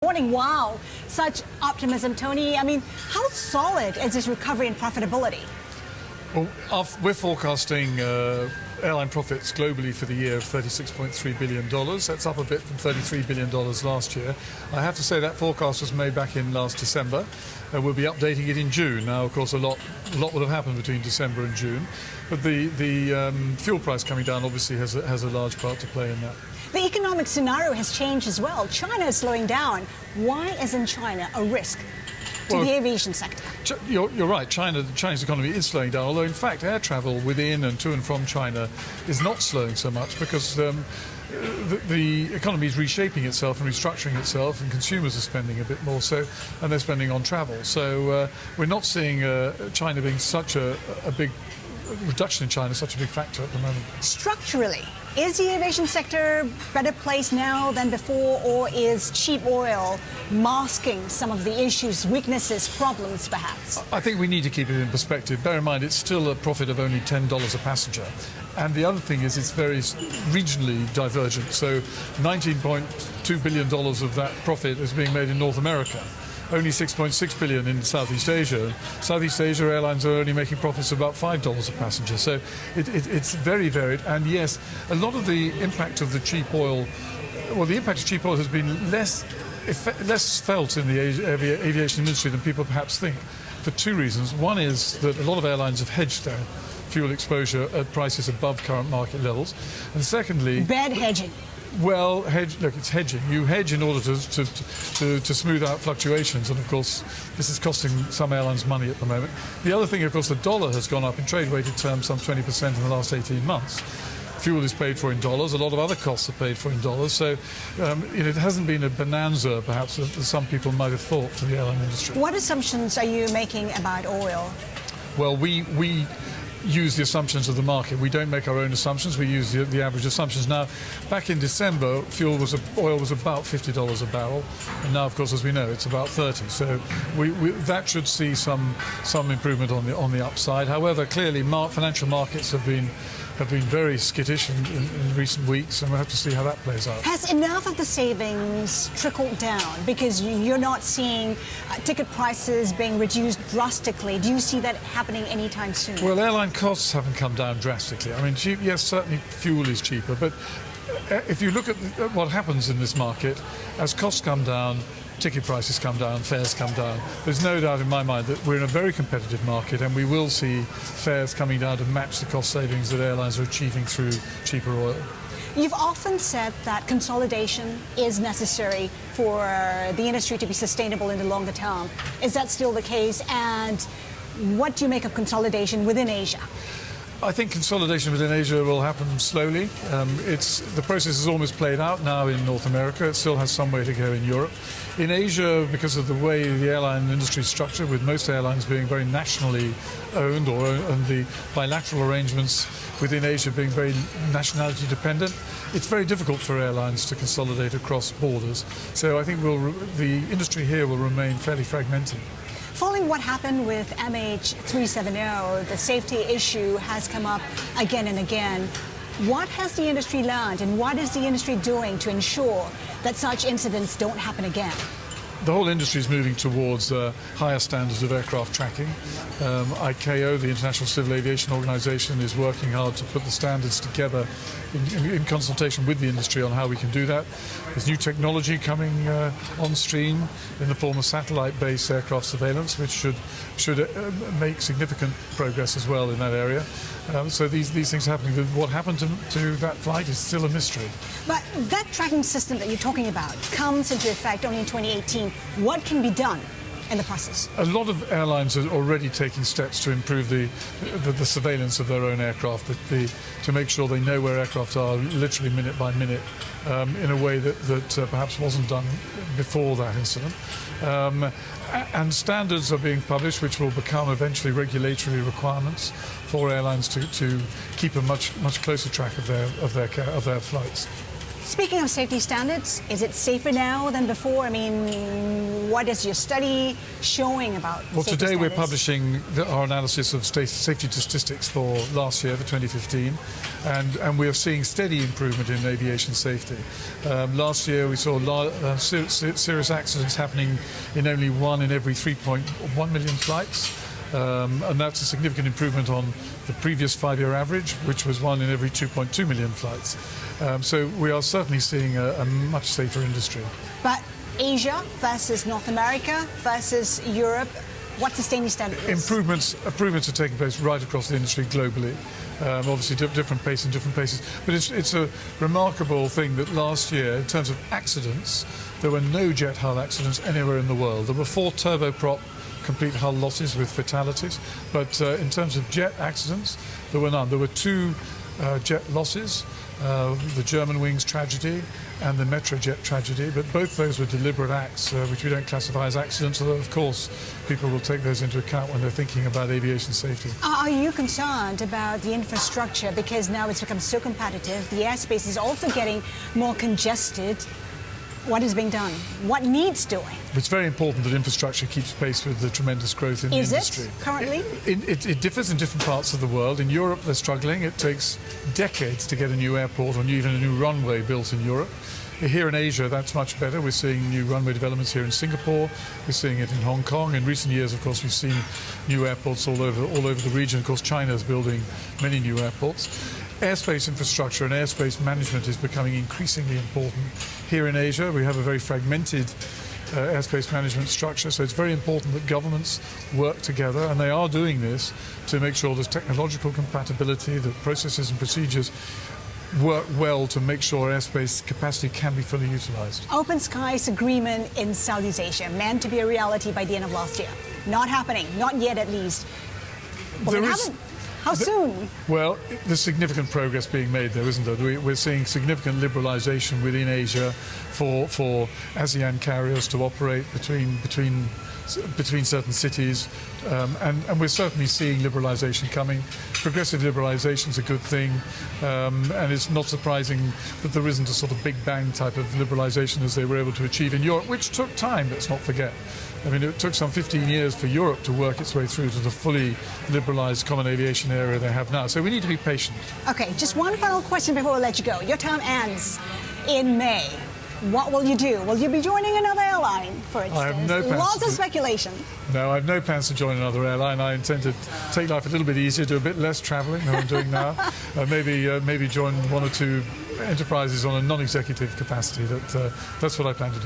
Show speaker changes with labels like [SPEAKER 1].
[SPEAKER 1] morning. Wow, such optimism, Tony. I mean, how solid is this recovery in profitability?
[SPEAKER 2] Well, we're forecasting airline profits globally for the year of $36.3 billion. That's up a bit from $33 billion last year. I have to say that forecast was made back in last December. We'll be updating it in June. Now, of course, a lot would have happened between December and June. But the fuel price coming down obviously has a large part to play in that.
[SPEAKER 1] The economic scenario has changed as well. China is slowing down. Why isn't China a risk to the aviation sector?
[SPEAKER 2] You're right. The Chinese economy is slowing down, although in fact air travel within and to and from China is not slowing so much because the economy is reshaping itself and restructuring itself, and consumers are spending a bit more, and they're spending on travel. So we're not seeing China being such a big reduction in China, such a big factor at the moment.
[SPEAKER 1] Structurally, is the aviation sector better placed now than before, or is cheap oil masking some of the issues, weaknesses, problems perhaps?
[SPEAKER 2] I think we need to keep it in perspective. Bear in mind it's still a profit of only $10 a passenger. And the other thing is it's very regionally divergent. So $19.2 billion of that profit is being made in North America. Only $6.6 billion in Southeast Asia. Southeast Asia airlines are only making profits of about $5 a passenger. So it's very varied. And yes, a lot of the impact of the cheap oil, the impact of cheap oil has been less felt in the aviation industry than people perhaps think, for two reasons. One is that a lot of airlines have hedged their fuel exposure at prices above current market levels. And secondly...
[SPEAKER 1] Bad hedging.
[SPEAKER 2] Well, it's hedging. You hedge in order to smooth out fluctuations, and of course this is costing some airlines money at the moment. The other thing, of course, the dollar has gone up in trade-weighted terms some 20% in the last 18 months. Fuel is paid for in dollars. A lot of other costs are paid for in dollars. So it hasn't been a bonanza, perhaps, that some people might have thought for the airline industry.
[SPEAKER 1] What assumptions are you making about oil?
[SPEAKER 2] Well, we use the assumptions of the market. We don't make our own assumptions. We use the average assumptions. Now, back in December, oil was about $50 a barrel, and now, of course, as we know, it's about 30. So that should see some improvement on the upside. However, clearly, financial markets have been very skittish in recent weeks, and we'll have to see how that plays out.
[SPEAKER 1] Has enough of the savings trickled down? Because you're not seeing ticket prices being reduced drastically. Do you see that happening anytime soon?
[SPEAKER 2] Well, airline costs haven't come down drastically. I mean, yes, certainly fuel is cheaper, but if you look at what happens in this market, as costs come down, ticket prices come down, fares come down. There's no doubt in my mind that we're in a very competitive market, and we will see fares coming down to match the cost savings that airlines are achieving through cheaper oil.
[SPEAKER 1] You've often said that consolidation is necessary for the industry to be sustainable in the longer term. Is that still the case? And what do you make of consolidation within Asia?
[SPEAKER 2] I think consolidation within Asia will happen slowly. The process is almost played out now in North America. It still has some way to go in Europe. In Asia, because of the way the airline industry is structured, with most airlines being very nationally owned, and the bilateral arrangements within Asia being very nationality dependent, it's very difficult for airlines to consolidate across borders. So I think the industry here will remain fairly fragmented.
[SPEAKER 1] Following what happened with MH370, the safety issue has come up again and again. What has the industry learned, and what is the industry doing to ensure that such incidents don't happen again?
[SPEAKER 2] The whole industry is moving towards higher standards of aircraft tracking. ICAO, the International Civil Aviation Organization, is working hard to put the standards together in consultation with the industry on how we can do that. There's new technology coming on stream in the form of satellite-based aircraft surveillance, which should make significant progress as well in that area. So these things are happening. What happened to that flight is still a mystery.
[SPEAKER 1] But that tracking system that you're talking about comes into effect only in 2018. What can be done in the process?
[SPEAKER 2] A lot of airlines are already taking steps to improve the surveillance of their own aircraft, to make sure they know where aircraft are literally minute by minute, in a way that perhaps wasn't done before that incident. And standards are being published, which will become eventually regulatory requirements for airlines to keep a much closer track of their flights.
[SPEAKER 1] Speaking of safety standards, is it safer now than before? I mean, what is your study showing about
[SPEAKER 2] Well,
[SPEAKER 1] safety
[SPEAKER 2] today we're
[SPEAKER 1] standards?
[SPEAKER 2] publishing our analysis of safety statistics for last year, for 2015, and we are seeing steady improvement in aviation safety. Last year we saw serious accidents happening in only 1 in every 3.1 million flights. And that's a significant improvement on the previous 5-year average, which was 1 in every 2.2 million flights. So we are certainly seeing a much safer industry.
[SPEAKER 1] But Asia versus North America versus Europe, what's the safety standard?
[SPEAKER 2] Improvements are taking place right across the industry globally. Obviously, different pace in different places. But it's a remarkable thing that last year, in terms of accidents, there were no jet hull accidents anywhere in the world. There were 4 turboprop complete hull losses with fatalities, but in terms of jet accidents, there were none. There were 2 jet losses, the German Wings tragedy and the Metrojet tragedy, but both those were deliberate acts, which we don't classify as accidents, although of course people will take those into account when they're thinking about aviation safety.
[SPEAKER 1] Are you concerned about the infrastructure, because now it's become so competitive, the airspace is also getting more congested? What is being done? What needs doing?
[SPEAKER 2] It's very important that infrastructure keeps pace with the tremendous growth in the industry.
[SPEAKER 1] Is it currently?
[SPEAKER 2] It differs in different parts of the world. In Europe, they're struggling. It takes decades to get a new airport or even a new runway built in Europe. Here in Asia, that's much better. We're seeing new runway developments here in Singapore. We're seeing it in Hong Kong. In recent years, of course, we've seen new airports all over the region. Of course, China is building many new airports. Airspace infrastructure and airspace management is becoming increasingly important. Here in Asia, we have a very fragmented airspace management structure, so it's very important that governments work together, and they are doing this to make sure there's technological compatibility, that processes and procedures work well to make sure airspace capacity can be fully utilized.
[SPEAKER 1] Open Skies Agreement in Southeast Asia, meant to be a reality by the end of last year. Not happening, not yet at least. Well, how soon?
[SPEAKER 2] Well, there's significant progress being made there, isn't there? We're seeing significant liberalisation within Asia for ASEAN carriers to operate between certain cities, and we're certainly seeing liberalisation coming. Progressive liberalisation is a good thing, and it's not surprising that there isn't a sort of Big Bang type of liberalisation as they were able to achieve in Europe, which took time, let's not forget. I mean, it took some 15 years for Europe to work its way through to the fully liberalised common aviation area they have now. So we need to be patient.
[SPEAKER 1] Okay, just one final question before we let you go. Your term ends in May. What will you do? Will you be joining another airline, for instance?
[SPEAKER 2] I have no plans.
[SPEAKER 1] Lots of speculation.
[SPEAKER 2] No, I have no plans to join another airline. I intend to take life a little bit easier, do a bit less travelling than I'm doing now. Maybe join 1 or 2 enterprises on a non-executive capacity. That's what I plan to do.